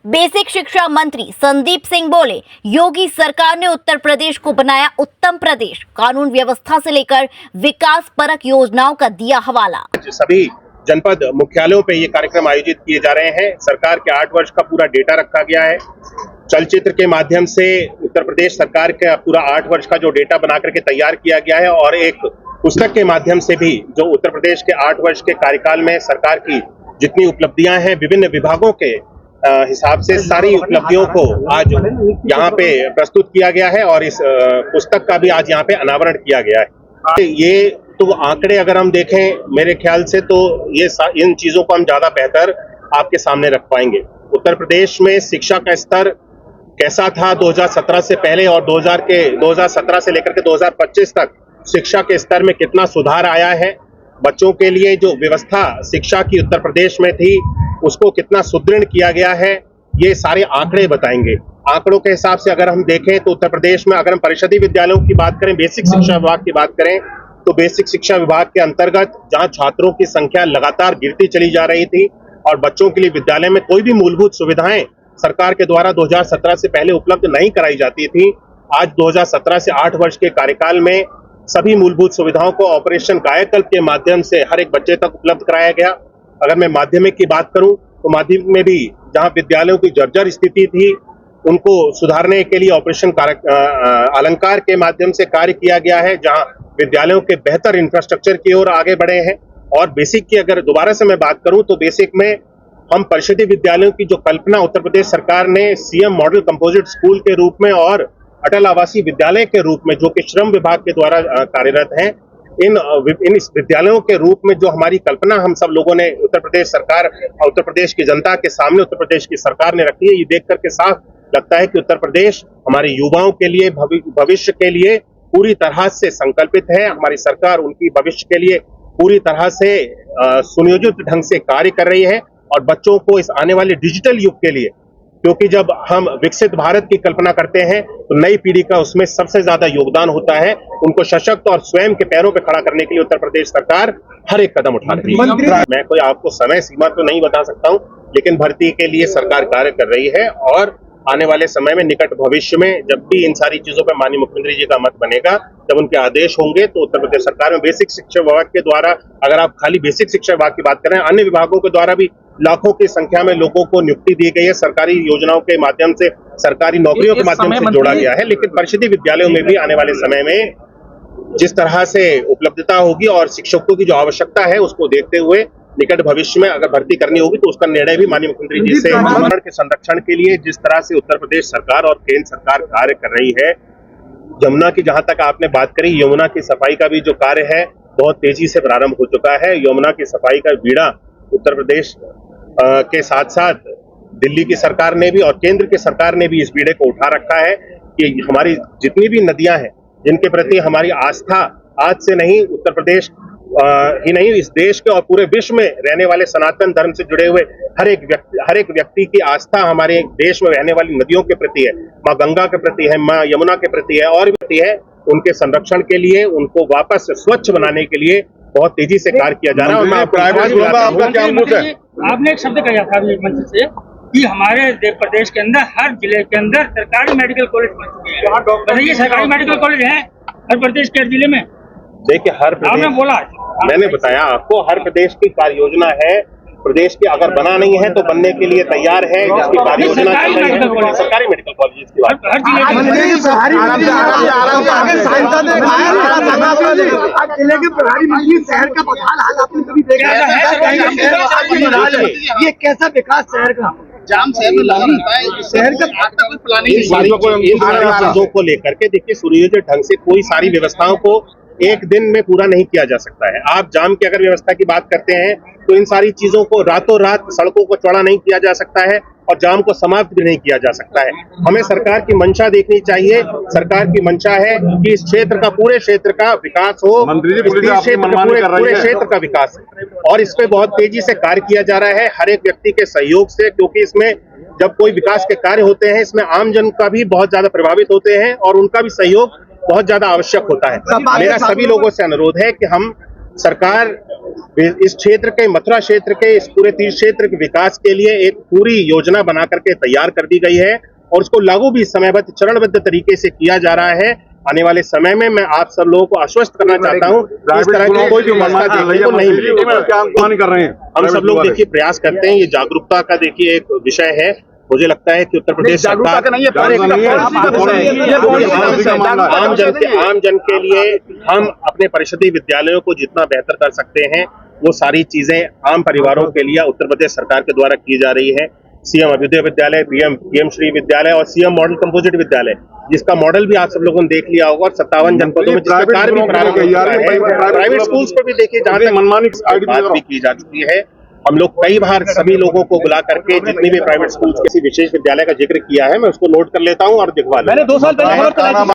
Basic शिक्षा मंत्री संदीप सिंह बोले, योगी सरकार ने उत्तर प्रदेश को बनाया उत्तम प्रदेश। कानून व्यवस्था से लेकर विकास परक योजनाओं का दिया हवाला। सभी जनपद मुख्यालयों पे ये कार्यक्रम आयोजित किए जा रहे हैं। सरकार के 8 वर्ष का पूरा डेटा रखा गया है। चलचित्र के माध्यम से उत्तर प्रदेश सरकार का पूरा 8 वर्ष का जो डेटा बना करके तैयार किया गया है और एक पुस्तक के माध्यम से भी जो उत्तर प्रदेश के 8 वर्ष के कार्यकाल में सरकार की जितनी उपलब्धियां हैं विभिन्न विभागों के हिसाब से सारी उपलब्धियों को आज यहाँ पे प्रस्तुत किया गया है और इस पुस्तक का भी आज यहाँ पे अनावरण किया गया है। ये तो आंकड़े अगर हम देखें मेरे ख्याल से तो ये इन चीजों को हम ज्यादा बेहतर आपके सामने रख पाएंगे। उत्तर प्रदेश में शिक्षा का स्तर कैसा था 2017 से पहले और 2017 से लेकर के 2025 तक शिक्षा के स्तर में कितना सुधार आया है, बच्चों के लिए जो व्यवस्था शिक्षा की उत्तर प्रदेश में थी उसको कितना सुदृढ़ किया गया है, ये सारे आंकड़े बताएंगे। आंकड़ों के हिसाब से अगर हम देखें तो उत्तर प्रदेश में अगर हम परिषदीय विद्यालयों की बात करें, बेसिक शिक्षा विभाग की बात करें तो बेसिक शिक्षा विभाग के अंतर्गत जहां छात्रों की संख्या लगातार गिरती चली जा रही थी और बच्चों के लिए विद्यालय में कोई भी मूलभूत सुविधाएं सरकार के द्वारा 2017 से पहले उपलब्ध नहीं कराई जाती थी, आज 2017 से 8 वर्ष के कार्यकाल में सभी मूलभूत सुविधाओं को ऑपरेशन कायाकल्प के माध्यम से हर एक बच्चे तक उपलब्ध कराया गया। अगर मैं माध्यमिक की बात करूं तो माध्यमिक में भी जहां विद्यालयों की जर्जर स्थिति थी उनको सुधारने के लिए ऑपरेशन अलंकार के माध्यम से कार्य किया गया है, जहां विद्यालयों के बेहतर इंफ्रास्ट्रक्चर की ओर आगे बढ़े हैं। और बेसिक की अगर दोबारा से मैं बात करूं तो बेसिक में हम परिषदीय विद्यालयों की जो कल्पना उत्तर प्रदेश सरकार ने सीएम मॉडल कंपोजिट स्कूल के रूप में और अटल आवासीय विद्यालय के रूप में जो कि श्रम विभाग के द्वारा कार्यरत हैं, इन विद्यालयों के रूप में जो हमारी कल्पना हम सब लोगों ने उत्तर प्रदेश सरकार और उत्तर प्रदेश की जनता के सामने उत्तर प्रदेश की सरकार ने रखी है, ये देख करके साफ लगता है कि उत्तर प्रदेश हमारे युवाओं के लिए भविष्य के लिए पूरी तरह से संकल्पित है। हमारी सरकार उनकी भविष्य के लिए पूरी तरह से सुनियोजित ढंग से कार्य कर रही है और बच्चों को इस आने वाले डिजिटल युग के लिए, क्योंकि जब हम विकसित भारत की कल्पना करते हैं तो नई पीढ़ी का उसमें सबसे ज्यादा योगदान होता है। उनको सशक्त और स्वयं के पैरों पर खड़ा करने के लिए उत्तर प्रदेश सरकार हर एक कदम उठा रही है। मैं कोई आपको समय सीमा तो नहीं बता सकता हूं, लेकिन भर्ती के लिए सरकार कार्य कर रही है और आने वाले समय में निकट भविष्य में जब भी इन सारी चीजों पर माननीय मुख्यमंत्री जी का मत बनेगा, जब उनके आदेश होंगे तो उत्तर प्रदेश सरकार में बेसिक शिक्षा विभाग के द्वारा, अगर आप खाली बेसिक शिक्षा विभाग की बात करें, अन्य विभागों के द्वारा भी लाखों की संख्या में लोगों को नियुक्ति दी गई है। सरकारी योजनाओं के माध्यम से, सरकारी नौकरियों के माध्यम से जोड़ा गया है। लेकिन परिषदीय विद्यालयों में भी आने वाले समय में जिस तरह से उपलब्धता होगी और शिक्षकों की जो आवश्यकता है उसको देखते हुए निकट भविष्य में अगर भर्ती करनी होगी तो उसका निर्णय भी माननीय मुख्यमंत्री जी से पर्यावरण के संरक्षण के लिए जिस तरह से उत्तर प्रदेश सरकार और केंद्र सरकार कार्य कर रही है। यमुना की जहां तक आपने बात करी, यमुना की सफाई का भी जो कार्य है बहुत तेजी से प्रारंभ हो चुका है। यमुना की सफाई का बीड़ा उत्तर प्रदेश के साथ साथ दिल्ली की सरकार ने भी और केंद्र की सरकार ने भी इस बीड़े को उठा रखा है कि हमारी जितनी भी नदियां हैं जिनके प्रति हमारी आस्था आज से नहीं, उत्तर प्रदेश ही नहीं इस देश के और पूरे विश्व में रहने वाले सनातन धर्म से जुड़े हुए हर एक व्यक्ति की आस्था हमारे देश में रहने वाली नदियों के प्रति है, माँ गंगा के प्रति है, माँ यमुना के प्रति है और भी है। उनके संरक्षण के लिए, उनको वापस स्वच्छ बनाने के लिए बहुत तेजी से कार्य किया जा रहा है। और मैं आपने एक शब्द कहा था मंच से कि हमारे प्रदेश के अंदर हर जिले के अंदर सरकारी मेडिकल कॉलेज बन चुके हैं। बताइए, सरकारी मेडिकल कॉलेज है हर प्रदेश के जिले में? देखिए, हर प्रदेश बोला, मैंने बताया आपको, हर प्रदेश की कार्य योजना है। प्रदेश के अगर बना नहीं है तो बनने के लिए तैयार है, जिसकी कार्य योजना सरकारी मेडिकल कॉलेज की बात। जिले के प्रभारी मंत्री शहर का बदहाल हाल आपने कभी देखा है? ये कैसा विकास शहर का जाम शहर में लगा रहता है, शहर का आज तक कोई प्लानिंग इन सारी चीजों को लेकर के देखिए सुनियोजित ढंग से कोई सारी व्यवस्थाओं को एक दिन में पूरा नहीं किया जा सकता है। आप जाम की अगर व्यवस्था की बात करते हैं तो इन सारी चीजों को रातों रात सड़कों को चौड़ा नहीं किया जा सकता है और जाम को समाप्त भी नहीं किया जा सकता है। हमें सरकार की मंशा देखनी चाहिए। सरकार की मंशा है कि इस क्षेत्र का, पूरे क्षेत्र का विकास हो, पूरे क्षेत्र का विकास हो और इस पे बहुत तेजी से कार्य किया जा रहा है हर एक व्यक्ति के सहयोग से, क्योंकि इसमें जब कोई विकास के कार्य होते हैं इसमें आम जन का भी बहुत ज्यादा प्रभावित होते हैं और उनका भी सहयोग बहुत ज्यादा आवश्यक होता है। मेरा सभी लोगों से अनुरोध है कि हम सरकार इस क्षेत्र के, मथुरा क्षेत्र के, इस पूरे तीर्थ क्षेत्र के विकास के लिए एक पूरी योजना बना करके तैयार कर दी गई है और उसको लागू भी समयबद्ध, चरणबद्ध तरीके से किया जा रहा है। आने वाले समय में मैं आप सब लोगों को आश्वस्त करना चाहता हूं कि इस तरह की कोई भी व्यवस्था देखने को नहीं मिलेगी। कर रहे हैं हम सब लोग देखिए प्रयास करते हैं, ये जागरूकता का देखिए एक विषय है। मुझे लगता है कि उत्तर प्रदेश सरकार आम जन के लिए हम अपने परिषदीय विद्यालयों को जितना बेहतर कर सकते हैं वो सारी चीजें आम परिवारों के लिए उत्तर प्रदेश सरकार के द्वारा की जा रही है। सीएम अभ्युदय विद्यालय, पीएम श्री विद्यालय और सीएम मॉडल कंपोजिट विद्यालय, जिसका मॉडल भी आप सब लोगों ने देख लिया होगा और 57 जनपदों में जिसका कार्य भी प्रारंभ हो गया है। प्राइवेट स्कूल्स पर भी देखिए जहां तक मनमानी बात भी की जा चुकी है। हम लोग कई बार सभी लोगों को बुला करके जितनी भी प्राइवेट स्कूल्स किसी विशेष विद्यालय का जिक्र किया है मैं उसको नोट कर लेता हूं और दिखवा लेता हूं।